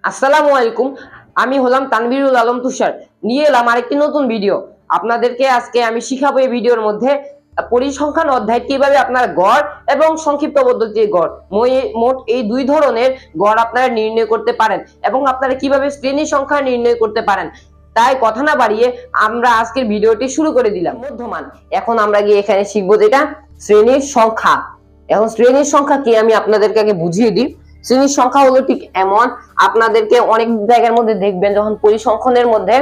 আসসালামু আলাইকুম। আমি হলাম তানভীরুল আলম তুষার, নিয়ে এলাম আরেকটি নতুন ভিডিও। আপনাদেরকে আজকে আমি শিখাবো এই ভিডিওর মধ্যে পরিসংখ্যান অধ্যায় কিভাবে আপনার গড় এবং সংক্ষিপ্ত পদ্ধতির গড় মোট এই দুই ধরনের গড় আপনারা নির্ণয় করতে পারেন এবং আপনারা কিভাবে শ্রেণী সংখ্যা নির্ণয় করতে পারেন। তাই কথা না বাড়িয়ে আমরা আজকের ভিডিওটি শুরু করে দিলাম। মধ্যমান, এখন আমরা গিয়ে এখানে শিখবো যেটা শ্রেণীর সংখ্যা। এখন শ্রেণীর সংখ্যা কি আমি আপনাদেরকে আগে বুঝিয়ে দিই। শ্রেণীর সংখ্যা হলো ঠিক এমন, আপনাদেরকে অনেক জায়গার মধ্যে দেখবেন যখন পরিসংখ্যানের মধ্যে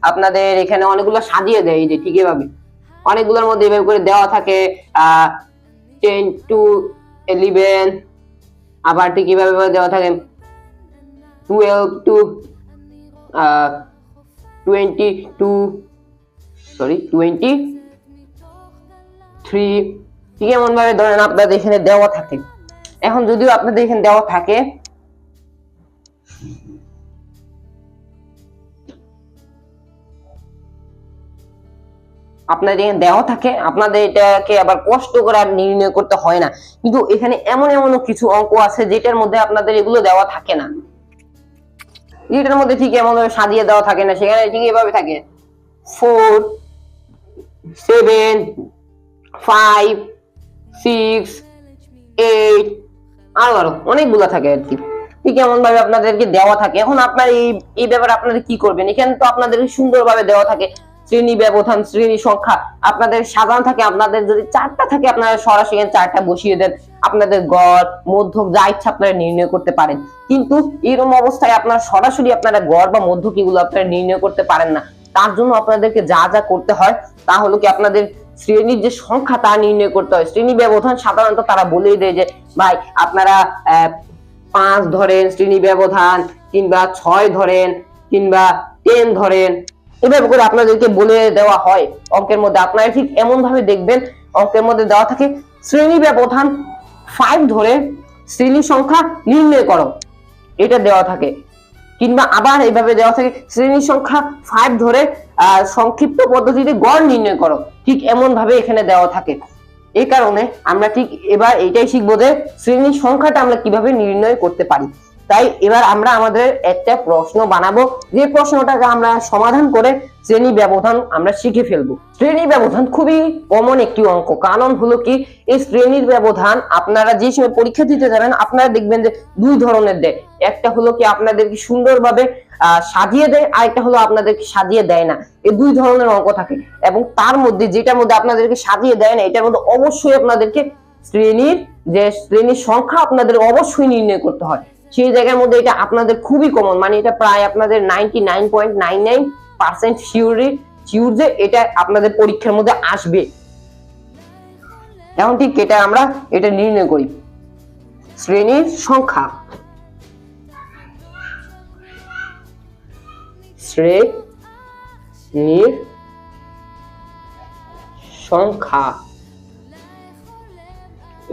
আপনাদের এখানে অনেকগুলো সাজিয়ে দেয়, যে ঠিক এভাবে অনেকগুলোর মধ্যে এভাবে করে দেওয়া থাকে 10 to 11, আবার ঠিক এভাবে দেওয়া থাকে 12 to 23, ঠিক এমন ভাবে ধরেন আপনাদের এখানে দেওয়া থাকে। এখন যদিও আপনাদের এখানে দেওয়া থাকে আপনাদের এটাকে আবার কষ্ট করে আর নির্ণয় করতে হয় না, কিন্তু এখানে এমন কিছু অঙ্ক আছে যেটার মধ্যে আপনাদের এগুলো দেওয়া থাকে না, যেটার মধ্যে ঠিক এমন ভাবে সাজিয়ে দেওয়া থাকে না। সেখানে ঠিক এভাবে থাকে 4, 7, 5, 6, 8, আরো অনেকগুলো থাকে আর কি, ঠিক এমন ভাবে আপনাদেরকে দেওয়া থাকে। এখন আপনার এই ব্যাপারে আপনারা কি করবেন, এখানে তো আপনাদের সুন্দরভাবে দেওয়া থাকে শ্রেণী ব্যবধান, শ্রেণী সংখ্যা আপনাদের সাজানো থাকে। আপনাদের যদি 4টা থাকে আপনারা সরাসরি 4টা বসিয়ে দেন, আপনাদের গড় মধ্যক যা ইচ্ছা আপনারা নির্ণয় করতে পারেন। কিন্তু এরকম অবস্থায় আপনারা সরাসরি আপনারা গড় বা মধ্যক এগুলো আপনারা নির্ণয় করতে পারেন না। তার জন্য আপনাদেরকে যা যা করতে হয় তা হলো কি, আপনাদের শ্রেণীর যে সংখ্যা তা নির্ণয় করতে হয়। শ্রেণী ব্যবধান সাধারণত তারা বলেই দেয় যে ভাই আপনারা 5 ধরেন শ্রেণী ব্যবধান, কিংবা 6 ধরেন, কিংবা 10 ধরেন, এভাবে করে আপনাদেরকে বলে দেওয়া হয় অঙ্কের মধ্যে। আপনারা ঠিক এমন ভাবে দেখবেন অঙ্কের মধ্যে দেওয়া থাকে শ্রেণী ব্যবধান 5 ধরে শ্রেণী সংখ্যা নির্ণয় করো, এটা দেওয়া থাকে। কিংবা আবার এইভাবে দেওয়া থাকে শ্রেণী সংখ্যা 5 ধরে সংক্ষিপ্ত পদ্ধতিতে গড় নির্ণয় করো, ঠিক এমন ভাবে এখানে দেওয়া থাকে। এই কারণে আমরা ঠিক এবার এইটাই শিখবো যে শ্রেণীর সংখ্যাটা আমরা কিভাবে নির্ণয় করতে পারি। তাই এবার আমরা আমাদের একটা প্রশ্ন বানাবো, যে প্রশ্নটাকে আমরা সমাধান করে শ্রেণী ব্যবধান আমরা শিখে ফেলবো। শ্রেণী ব্যবধান খুবই কমন একটি অঙ্ক। কারণ হলো কি, এই শ্রেণীর ব্যবধান আপনারা যে সময় পরীক্ষা দিতে যাবেন আপনারা দেখবেন যে দুই ধরনের দেয়। একটা হলো কি আপনাদেরকে সুন্দরভাবে সাজিয়ে দেয়, আর একটা হলো আপনাদেরকে সাজিয়ে দেয় না। এই দুই ধরনের অঙ্ক থাকে, এবং তার মধ্যে যেটার মধ্যে আপনাদেরকে সাজিয়ে দেয় না এটার মধ্যে অবশ্যই আপনাদেরকে শ্রেণীর সংখ্যা আপনাদের অবশ্যই নির্ণয় করতে হয়। সেই জায়গার মধ্যে এটা আপনাদের খুবই কমন, মানে এটা প্রায় আপনাদের 99.99% শিওর যে এটা আপনাদের পরীক্ষার মধ্যে আসবে। এখন ঠিক আমরা এটা নির্ণয় করি। শ্রেণীর সংখ্যা, শ্রেণীর সংখ্যা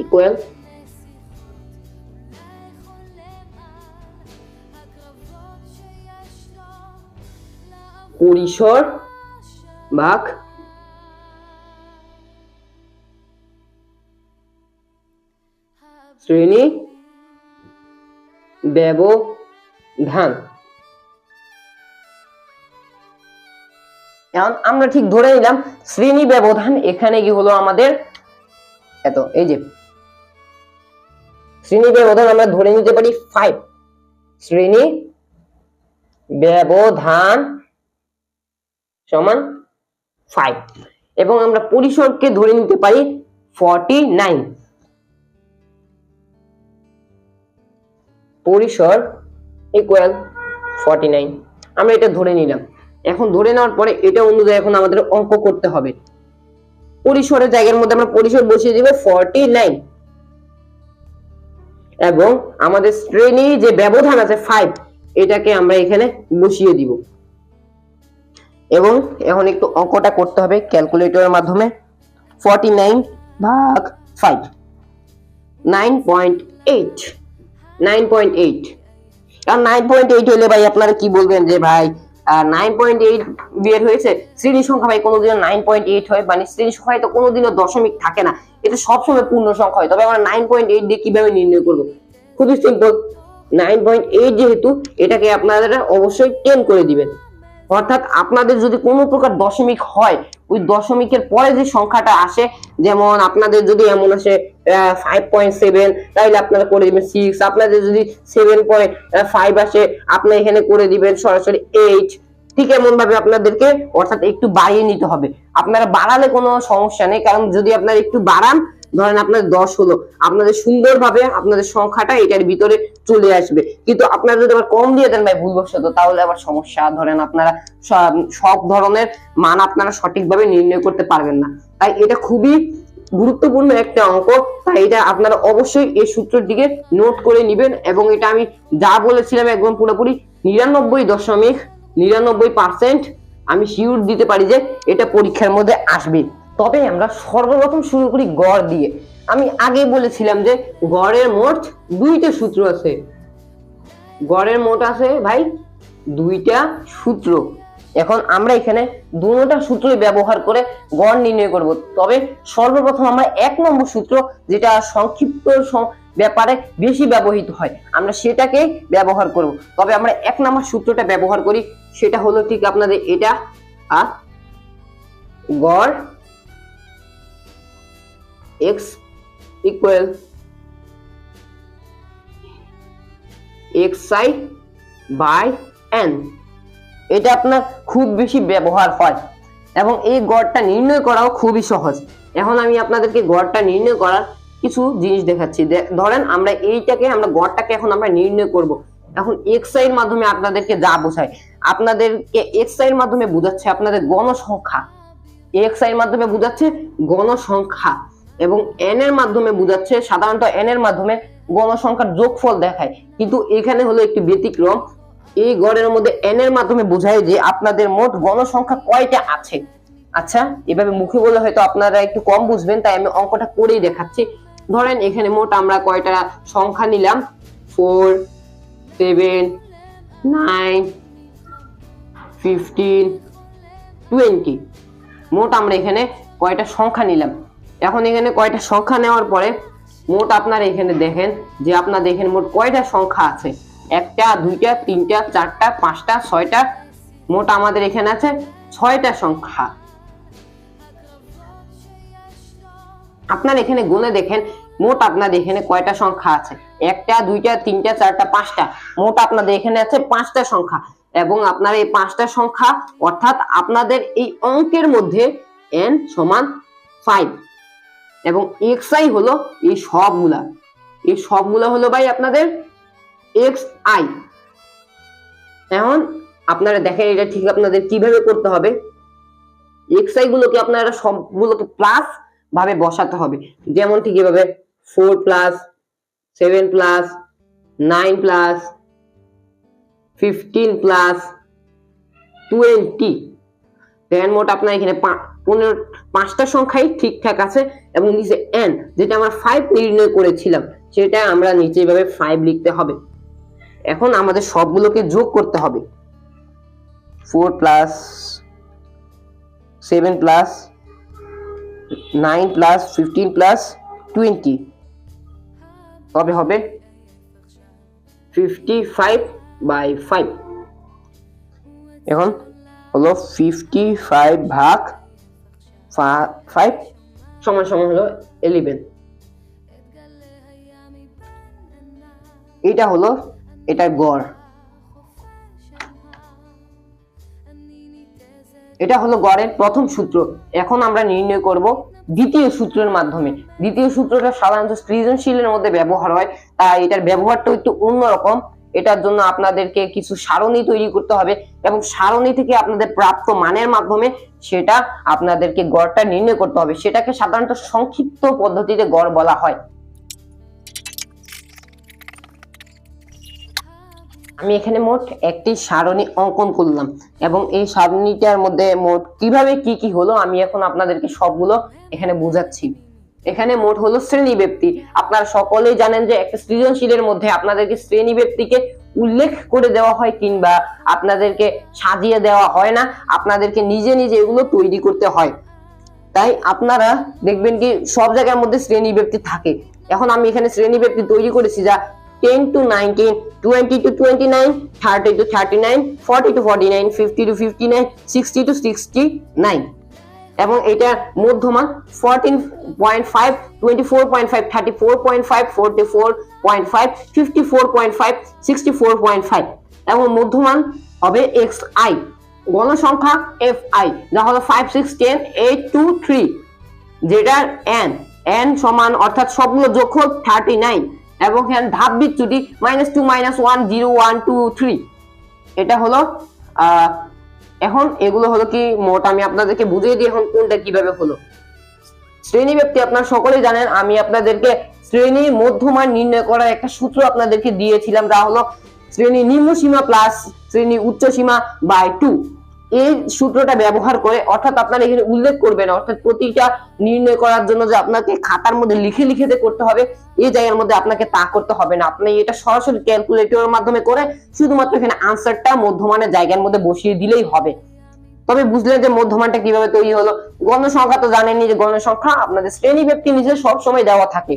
ইকুয়াল পরিসর ভাগ শ্রেণী ব্যবধান। এখন আমরা ঠিক ধরে নিলাম শ্রেণী ব্যবধান এখানে কি হলো আমাদের এত, এই যে শ্রেণী ব্যবধান আমরা ধরে নিতে পারি 5। শ্রেণী ব্যবধান সমান 5, এবং আমরা পরিসরকে ধরে নিতে পারি 49। পরিসর ইকুয়াল 49, আমরা এটা ধরে নিলাম। এখন ধরে নেওয়ার পরে এটা অনুযায়ী এখন আমাদের অঙ্ক করতে হবে। পরিসরের জায়গার মধ্যে আমরা পরিসর বসিয়ে দিব 49, এবং আমাদের শ্রেণী যে ব্যবধান আছে 5 এটাকে আমরা এখানে বসিয়ে দিব। এবং এখন একটু অঙ্কটা করতে হবে ক্যালকুলেটরের মাধ্যমে। 49 ভাগ 5, 9.8। 9.8, আর 9.8 হলে ভাই আপনারা কি বলবেন যে ভাই 9.8 বের হয়েছে, শ্রেণী সংখ্যা ভাই কোনোদিনও 9.8 হয়, মানে শ্রেণী সংখ্যায় তো কোনোদিনও দশমিক থাকে না, এটা সবসময় পূর্ণ সংখ্যা হয়। তবে আমরা 9.8 দিয়ে কিভাবে নির্ণয় করব? খুবই সিম্পল, 9.8 যেহেতু এটাকে আপনারা অবশ্যই 10 করে দিবেন। অর্থাৎ আপনাদের যদি কোনো প্রকার দশমিক হয়, ওই দশমিকের পরে যে সংখ্যাটা আসে, যেমন আপনাদের যদি এমন আসে 5.7, তাহলে আপনারা করে দিবেন 6। আপনাদের যদি 7 পরে 5 আসে, আপনি এখানে করে দিবেন সরাসরি 8। ঠিক এমন ভাবে আপনাদেরকে অর্থাৎ একটু বাড়িয়ে নিতে হবে। আপনারা বাড়ালে কোনো সমস্যা নেই, কারণ যদি আপনারা একটু বাড়ান, ধরেন আপনাদের 10 হলো, আপনাদের সুন্দরভাবে আপনাদের সংখ্যাটা এটার ভিতরে চলে আসবে। কিন্তু আপনারা যদি আবার কম দিয়ে দেন ভাই ভুলবশত, তাহলে আবার সমস্যা। ধরেন আপনারা সব ধরনের মান আপনারা সঠিকভাবে নির্ণয় করতে পারবেন না। তাই এটা খুবই গুরুত্বপূর্ণ একটা অঙ্ক, তাই এটা আপনারা অবশ্যই এই সূত্রের দিকে নোট করে নেবেন। এবং এটা আমি যা বলেছিলাম একদম পুরোপুরি 99.99% আমি শিওর দিতে পারি যে এটা পরীক্ষার মধ্যে আসবে। তবে আমরা সর্বপ্রথম শুরু করি গড় দিয়ে। আমি আগে বলেছিলাম যে গড়ের মোট 2টা সূত্র আছে। গড়ের মোট আছে ভাই 2টা সূত্র। এখন আমরা এখানে দুটোটা সূত্র ব্যবহার করে গড় নির্ণয় করব। তবে সর্বপ্রথম আমরা 1 নম্বর সূত্র, যেটা সংক্ষিপ্ত ব্যাপারে বেশি ব্যবহৃত হয়, আমরা সেটাকে ব্যবহার করব। তবে আমরা 1 নম্বর সূত্রটা ব্যবহার করি, সেটা হলো ঠিক আপনাদের এটা, গড় x equal xi by n। এটা আপনার খুব বেশি ব্যবহার হয় এবং এই গড়টা নির্ণয় করাও খুবই সহজ। এখন আমি আপনাদেরকে গড়টা নির্ণয় করার কিছু জিনিস দেখাচ্ছি। ধরেন আমরা গড়টাকে এখন আমরা নির্ণয় করব। এখন xi এর মাধ্যমে আপনাদেরকে যা বোঝায়, আপনাদেরকে xi এর মাধ্যমে বোঝাচ্ছে আপনাদের গণসংখ্যা, xi এর মাধ্যমে বোঝাচ্ছে গণসংখ্যা, এবং n এর মাধ্যমে বোঝাচ্ছে, সাধারণত n এর মাধ্যমে গণসংখ্যার যোগফল দেখায়। কিন্তু এখানে হলো একটি ব্যতিক্রম, এই গড়ের মধ্যে n এর মাধ্যমে বোঝায় যে আপনাদের মোট গণসংখ্যা কয়টা আছে। আচ্ছা, এভাবে মুখে বলে হয়তো আপনারা একটু কম বুঝবেন, তাই আমি অঙ্কটা করেই দেখাচ্ছি। ধরেন এখানে মোট আমরা কয়টা সংখ্যা নিলাম, 4, 7, 9, 15, 20। মোট আমরা এখানে কয়টা সংখ্যা নিলাম। এখন এখানে কয়টা সংখ্যা নেওয়ার পরে মোট আপনারা এখানে দেখেন যে আপনাদের এখানে মোট কয়টা সংখ্যা আছে, 1টা, 2টা, 3টা, 4টা, 5টা, 6টা। মোট আমাদের এখানে আছে 6টা সংখ্যা। আপনারা এখানে গুণে দেখেন মোট আপনাদের এখানে কয়টা সংখ্যা আছে, 1টা, 2টা, 3টা, 4টা, 5টা। মোট আপনাদের এখানে আছে 5টা সংখ্যা। এবং আপনার এই 5টা সংখ্যা, অর্থাৎ আপনাদের এই অঙ্কের মধ্যে n সমান 5 এবং xi হলো এই সবগুলা হলো ভাই আপনাদের xi। এখন আপনারা দেখেন এটা ঠিক আপনাদের কিভাবে করতে হবে। xi গুলোকে আপনারা সবগুলোকে প্লাস ভাবে বসাতে হবে। যেমন ঠিক এভাবে 4 প্লাস 7 প্লাস 9 প্লাস 15 প্লাস 20। দেখেন মোট আপনার এখানে 5টা সংখ্যাই ঠিকঠাক আছে এবং নিচে n, যেটা আমরা 5 নির্ণয় করেছিলাম, সেটা আমরা নিচে এভাবে 5 লিখতে হবে। এখন আমাদের সবগুলোকে যোগ করতে হবে। 4 প্লাস 7 প্লাস 9 প্লাস 15 প্লাস 20, তবে হবে 55/5। এখন হলো 55 ভাগ 5 সমান হলো 11। এটা হলো এটার গড়। এটা হলো গড়ের প্রথম সূত্র। এখন আমরা নির্ণয় করব দ্বিতীয় সূত্রের মাধ্যমে। দ্বিতীয় সূত্রটা সাধারণত সৃজনশীলের মধ্যে ব্যবহার হয়, তাই এটার ব্যবহারটা একটু অন্যরকম। এটার জন্য আপনাদেরকে কিছু সারণী তৈরি করতে হবে এবং সারণী থেকে আপনাদের প্রাপ্ত মানের মাধ্যমে সেটা আপনাদেরকে গড়টা নির্ণয় করতে হবে। সেটাকে সাধারণত সংক্ষিপ্ত পদ্ধতিতে গড় বলা হয়। আমি এখানে মোট একটি সারণী অঙ্কন করলাম এবং এই সারণীটার মধ্যে মোট কিভাবে কি হলো আমি এখন আপনাদেরকে সবগুলো এখানে বোঝাচ্ছি। এখানে মোট হলো শ্রেণীব্যক্তি। আপনারা সকলেই জানেন যে একটা সৃজনশীলের মধ্যে আপনাদেরকে শ্রেণীব্যক্তিকে উল্লেখ করে দেওয়া হয় কিংবা আপনাদেরকে সাজিয়ে দেওয়া হয় না, আপনাদেরকে নিজে নিজে এগুলো তৈরি করতে হয়। তাই আপনারা দেখবেন কি সব জায়গার মধ্যে শ্রেণীব্যক্তি থাকে। এখন আমি এখানে শ্রেণীব্যক্তি তৈরি করেছি, যা 10 to 19, 20 to 29, 30 to 39, 40 to 49, 50 to 59, 60 to 69 এবং এটা মধ্যমান 14.5, 24.5, 34.5, 44.5, 54.5, 64.5 এবং মধ্যমান হবে xi, গণসংখ্যা fi যা হলো 5, 6, 10, 8, 2, 3, যেটার n সমান অর্থাৎ সবগুলো যোগফল 39 এবং এখানে ধাপ বিচ্যুতি -2, -1, 0, 1, 2, 3 এটা হলো এখন এগুলো হলো কি মোট আমি আপনাদেরকে বুঝিয়ে দিই এখন কোনটা কিভাবে হলো। শ্রেণী ব্যাপ্তি আপনারা সকলেই জানেন, আমি আপনাদেরকে শ্রেণী মধ্যমান নির্ণয় করার একটা সূত্র আপনাদেরকে দিয়েছিলাম, যা হলো শ্রেণী নিম্ন সীমা প্লাস শ্রেণী উচ্চ সীমা বাই 2। এই সূত্রটা ব্যবহার করে অর্থাৎ আপনারা এখানে উল্লেখ করবেন, অর্থাৎ প্রতিটা নির্ণয় করার জন্য যে আপনাকে খাতার মধ্যে লিখে লিখে করতে হবে এই জায়গার মধ্যে আপনাকে তা করতে হবে না, আপনি এটা সরাসরি ক্যালকুলেটরের মাধ্যমে করে শুধুমাত্র এখানে আনসারটা মধ্যমানের জায়গার মধ্যে বসিয়ে দিলেই হবে। তবে বুঝলেন যে মধ্যমানটা কিভাবে তৈরি হলো। গণসংখ্যা তো জানেনই যে গণসংখ্যা আপনাদের শ্রেণী ব্যাপ্তি নিচে সব সময় দেওয়া থাকে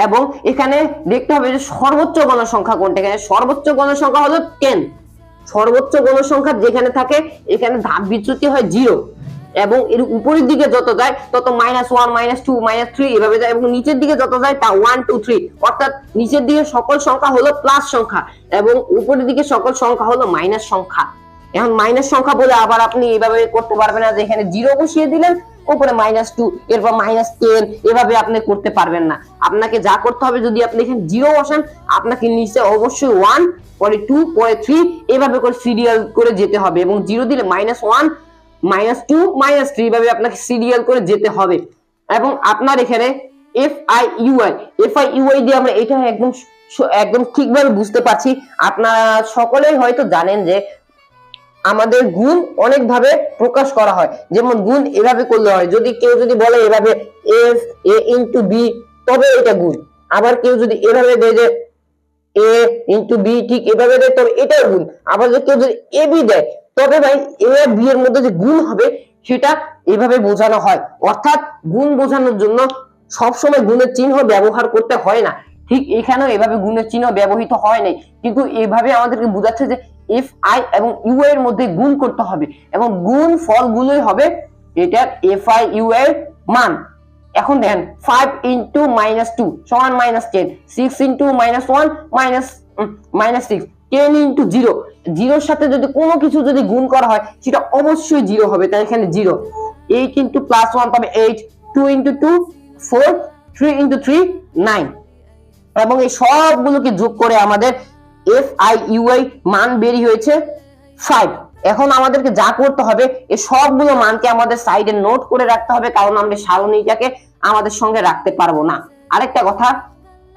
এবং এখানে দেখতে হবে যে সর্বোচ্চ গণসংখ্যা কোনটা। এখানে সর্বোচ্চ গণসংখ্যা হলো 10। সর্বোচ্চ গণসংখ্যা যেখানে থাকে এখানে ধাপ বিচ্যুতি হয় 0 এবং এর উপরের দিকে যত যায় তত -1, -2, -3 এভাবে যায় এবং নিচের দিকে যত যায় তা 1, 2, 3 অর্থাৎ নিচের দিকে সকল সংখ্যা হলো প্লাস সংখ্যা এবং উপরের দিকে সকল সংখ্যা হলো মাইনাস সংখ্যা। এখন মাইনাস সংখ্যা বলে আবার আপনি এইভাবে করতে পারবেন না যে এখানে 0 বসিয়ে দিলেন উপরে -2 এরপর -10 এভাবে আপনি করতে পারবেন না। আপনাকে যা করতে হবে, যদি আপনি এখানে 0 বসান আপনাকে নিচে অবশ্যই 1, পরে 2, পরে 3 এভাবে করে সিরিয়াল করে যেতে হবে এবং 0 দিলে -1, -2, -3 এভাবে আপনাকে সিরিয়াল করে যেতে হবে। এবং আপনার এখানে FIUI দিয়ে আমরা এটা একদম ঠিকভাবে বুঝতে পারছি। আপনারা সকলেই হয়তো জানেন যে আমাদের গুণ অনেক ভাবে প্রকাশ করা হয়, যেমন গুণ এভাবে করলে হয়, যদি কেউ যদি বলে এভাবে f a into b তবে এটা গুণ, আবার কেউ যদি এভাবে দেয় যে a into b ঠিক এভাবে দেয় তবে এটাও গুণ, আবার যদি কেউ যদি ab দেয় তবে ভাই a আর b এর মধ্যে যে গুণ হবে সেটা এভাবে বোঝানো হয়। অর্থাৎ গুণ বোঝানোর জন্য সব সময় গুণের চিহ্ন ব্যবহার করতে হয় না, ঠিক এখানেও এভাবে গুণের চিহ্ন ব্যবহৃত হয় নাই, কিন্তু এভাবে আমাদেরকে বোঝাচ্ছে যে fi এবং ui এর মধ্যে গুণ করতে হবে এবং গুণ ফলগুলোই হবে এটা FIU এর মান। এখন দেখেন 5 into -2 সমান -10, 6 into -1 -6, 10 into 0, 0 এর সাথে যদি কোনো কিছু যদি গুণ করা হয় সেটা অবশ্যই 0 হবে, তাই এখানে 0। 8 into +1 তবে 8, 2 into 2 4, 3 into 3 9 এবং এই সবগুলোকে যোগ করে আমাদের FIUI মান বেরিয়ে হয়েছে 5। এখন আমাদেরকে যা করতে হবে এই সবগুলো মানকে আমাদের সাইডে নোট করে রাখতে হবে, কারণ আমরা সারণীটাকে আমাদের সঙ্গে রাখতে পারবো না। আরেকটা কথা,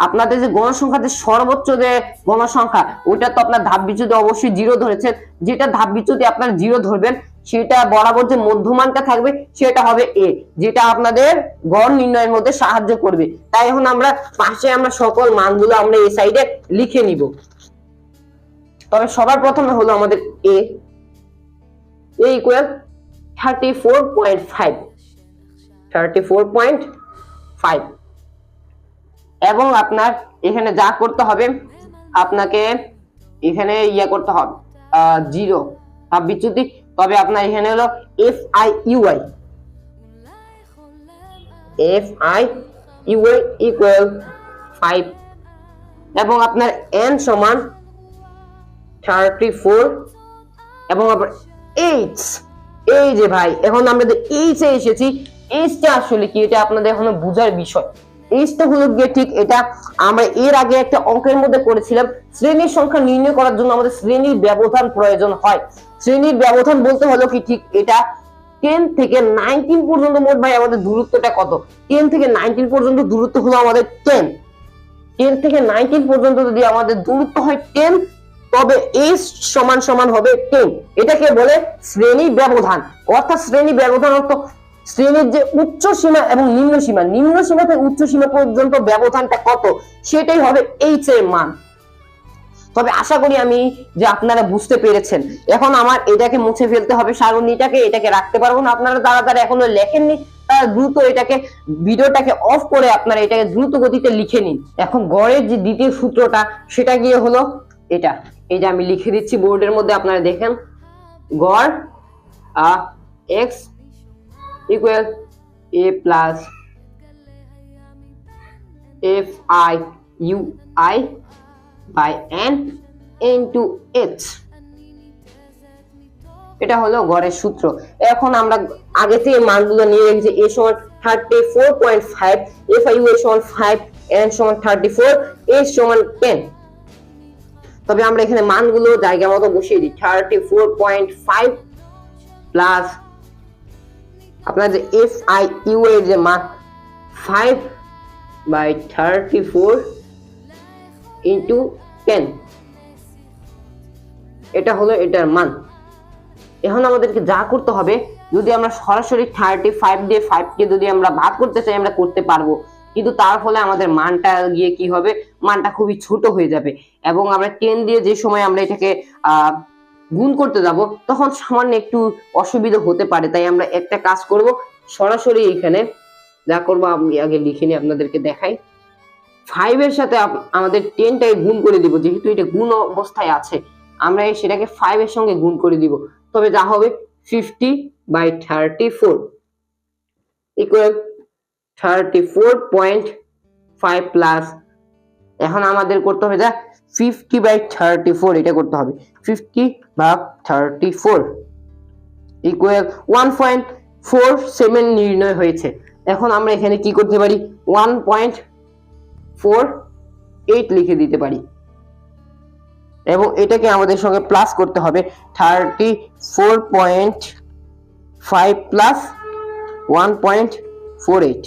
আপনাদের যে গণসংখ্যা যে সর্বোচ্চ যে গণসংখ্যা ওইটা তো আপনার ধাপ বিচ্যুতি অবশ্যই 0 ধরেছেন, যেটা ধাপ বিচ্যুতি আপনার 0 ধরবেন সেটা বরাবর যে মধ্যমানটা থাকবে সেটা হবে a, যেটা আপনাদের গড় নির্ণয়ের মধ্যে সাহায্য করবে। তাই এখন আমরা পাশে আমরা সকল মানগুলো আমরা এই সাইডে লিখে নিব। তবে সবার প্রথমে হলো আমাদের a ইকুয়াল 34.5 এবং আপনার এখানে যা করতে হবে আপনাকে এখানে করতে হবে 0 ধাপ বিচ্যুতি, তবে আপনার এখানে হলো FIUI ইকুয়াল 5 এবং আপনার n সমান 34 এবং আবার h, এই যে ভাই এখন আমরা যে h এ এসেছি, এইচটা আসলে কি এটা আপনাদের এখনো বোঝার বিষয়। এইচটা হলো গিয়ে ঠিক এটা আমরা এর আগে একটা অঙ্কের মধ্যে করেছিলাম, শ্রেণীর সংখ্যা নির্ণয় করার জন্য আমাদের শ্রেণীর ব্যবধান প্রয়োজন হয়। শ্রেণীর ব্যবধান বলতে হলো কি ঠিক এটা 10 থেকে 19 পর্যন্ত মোট ভাই আমাদের দূরত্বটা কত, 10 থেকে 19 পর্যন্ত দূরত্ব হলো আমাদের 10 থেকে 19 পর্যন্ত যদি আমাদের দূরত্ব হয় 10 তবে h সমান হবে 10। এটাকে বলে শ্রেণী ব্যবধান। অর্থাৎ শ্রেণী ব্যবধান অর্থ শ্রেণীর যে উচ্চ সীমা এবং নিম্ন সীমা, নিম্ন সীমা থেকে উচ্চ সীমা পর্যন্ত ব্যবধানটা কত সেটাই হবে h এর মান। তবে আশা করি আমি যে আপনারা বুঝতে পেরেছেন। এখন আমার এটাকে মুছে ফেলতে হবে সারণীটাকে, এটাকে রাখতে পারবো না। আপনারা তাড়াতাড়ি এখনো লেখেননি তারা দ্রুত এটাকে ভিডিওটাকে অফ করে আপনারা এটাকে দ্রুত গতিতে লিখে নিন। এখন গড়ের যে দ্বিতীয় সূত্রটা সেটা গিয়ে হলো এটা, এই যে আমি লিখে দিচ্ছি বোর্ডের মধ্যে, আপনারা দেখেন গড় x equal a plus FIUI by n into h। এটা হলো গড়ের সূত্র। এখন আমরা আগে থেকে মানগুলো নিয়ে রেখেছি, a সমান 34.5, FIU সমান 5, n সমান 34, h সমান 10। তবে আমরা এখানে মানগুলো জায়গা মতো বসিয়ে দিই। 34.5 প্লাস আপনার যে FIU এর যে মান 5/34 ইনটু 10, এটা হলো এটার মান। এখন আমাদেরকে যা করতে হবে, যদি আমরা সরাসরি 35 দিয়ে 5 কে যদি আমরা ভাগ করতে চাই আমরা করতে পারবো, কিন্তু তার ফলে আমাদের মানটা গিয়ে কি হবে, মানটা খুবই ছোট হয়ে যাবে এবং আমরা 10 দিয়ে যে সময় আমরা এটাকে গুণ করতে যাব তখন সামান্য একটু অসুবিধা হতে পারে। তাই আমরা একটা কাজ করব, সরাসরি এখানে যা করব আমি আগে লিখে নিয়ে আপনাদেরকে দেখাই। 5 এর সাথে আমাদের 10টাকে গুণ করে দিব, যেহেতু এটা গুণ অবস্থায় আছে আমরা সেটাকে 5 এর সঙ্গে গুণ করে দিব, তবে যা হবে 50/34 ইকুয়াল 34.5 প্লাস, এখন আমাদের করতে হবে যা 50/34, এটা করতে হবে 50/34 ইকুয়াল 1.47 নির্ণয় হয়েছে। এখন আমরা এখানে কি করতে পারি, 1.48 লিখে দিতে পারি এবং এটাকে আমাদের সঙ্গে প্লাস করতে হবে 34.5 প্লাস 1.48,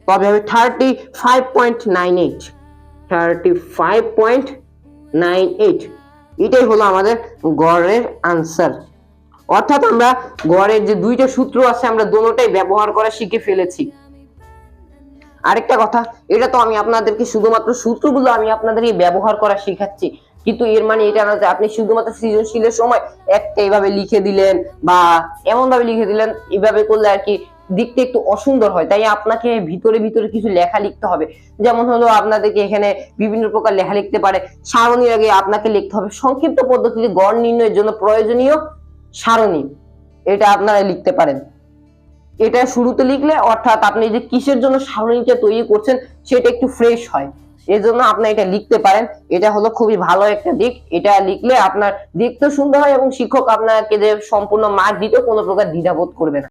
তবে হবে 35.98। এটাই হলো আমাদের গড়ের আনসার। অর্থাৎ আমরা গড়ের যে দুইটা সূত্র আছে আমরা দুটোটাই ব্যবহার করা শিখে ফেলেছি। আরেকটা কথা, এটা তো আমি আপনাদেরকে শুধুমাত্র সূত্রগুলো আমি আপনাদেরকে ব্যবহার করা শেখাচ্ছি, কিন্তু এর মানে এটা না যে আপনি শুধুমাত্র সৃজনশীলের সময় একটা এইভাবে লিখে দিলেন বা এমন ভাবে লিখে দিলেন, এইভাবে করলে আর কি দেখতে একটু অসুন্দর হয়। তাই আপনাকে ভিতরে ভিতরে কিছু লেখা লিখতে হবে। যেমন হলো আপনাদেরকে এখানে বিভিন্ন প্রকার লেখা লিখতে পারে, সারণীর আগে আপনাকে লিখতে হবে সংক্ষিপ্ত পদ্ধতিতে গড় নির্ণয়ের জন্য প্রয়োজনীয় সারণী, এটা আপনারা লিখতে পারেন। এটা শুরুতে লিখলে অর্থাৎ আপনি যে কিসের জন্য সারণীটা তৈরি করছেন সেটা একটু ফ্রেশ হয়, এজন্য আপনি এটা লিখতে পারেন। এটা হলো খুবই ভালো একটা দিক, এটা লিখলে আপনার দেখতে সুন্দর হয় এবং শিক্ষক আপনাকে যে সম্পূর্ণ মার্ক দিতে কোনো প্রকার দ্বিধাবোধ করবে না।